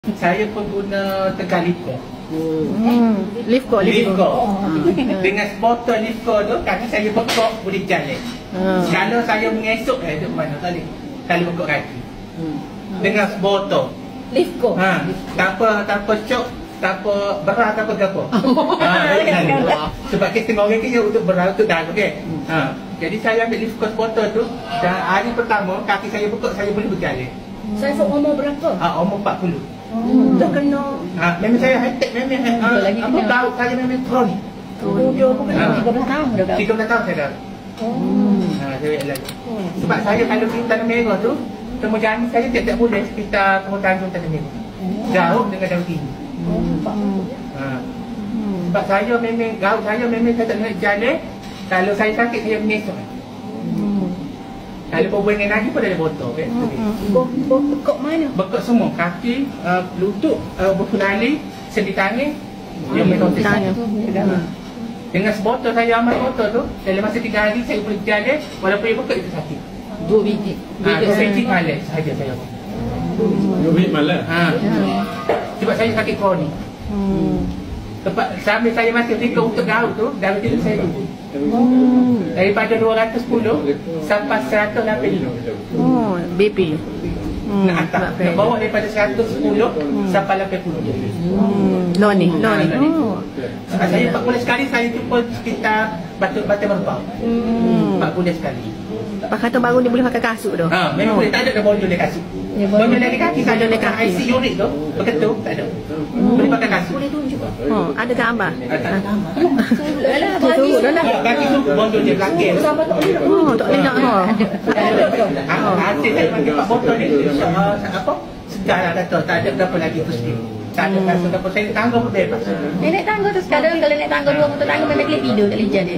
Saya pengguna Tegal Lifco. Lifco. Dengan spotter Lifco tu, kaki saya bekok boleh jalan. Kalau saya mengesok duduk mana tadi? Kalau bekok kaki. Dengan spotter Lifco. Tanpa cok, tanpa berat, tanpa gapo. Sebab kita tengok orang ni untuk berat, untuk dah, okey. Jadi saya ambil Lifco spotter tu, dan hari pertama kaki saya bekok, saya boleh berjalan. Saya umur berapa? Umur 40. Dah kena. Memang saya high-tech, memang apa tahu saya memang kronik. Dia bukan 13 tahun dah. 13 tahun saya dah. Saya lagi. Sebab saya kalau pergi Tanah Merah tu, temu jalan saya tak boleh sekitar Temu Tanjung Tanah Merah. Jauh dengan jauh tinggi. Sebab saya memang gaut saya memang saya tak nak jalan. Kalau saya sakit saya mengesok. Kalau berbual dengan lagi pun ada botol. Bekok mana? Bekok semua, kaki, lutut, berkulali, sendi tangan. Yang memang tangan. Dengan sebotol saya amal botol tu, dalam masa 3 hari saya boleh jalan, walaupun dia bekok itu sakit. 2 biji. 2 biji malam sahaja saya. 2 biji malam? Sebab saya sakit kronik. Sambil saya masih fikir untuk gaut tu, darah tidur saya dulu. Daripada 210 sampai 185. BP. Nak atas, nak bawa daripada 110 sampai 80. Loni. Saya 4 bulan sekali saya jumpa sekitar Batu Merbau. 4 bulan sekali. Pak kata baru dia boleh pakai kasut tu. Memang boleh, tak ada dah bonjol dia kasut. Bonjol lagi kaki, tak ada kaki. IC unit tu, berketuk, tak ada. Boleh pakai kasut. Boleh tunjuk. Ada gambar. Kaki tu bonjol dia belakang. Tak boleh nak. Hasil saya pakai 4 botol ni, apa? Sejarah kata, tak ada berapa lagi pasti. Tak ada kasut apa, saya naik tangga pun bebas. Naik tangga tu sekarang kalau naik tangga 2 motor tangga memang boleh tidur tak boleh jadi.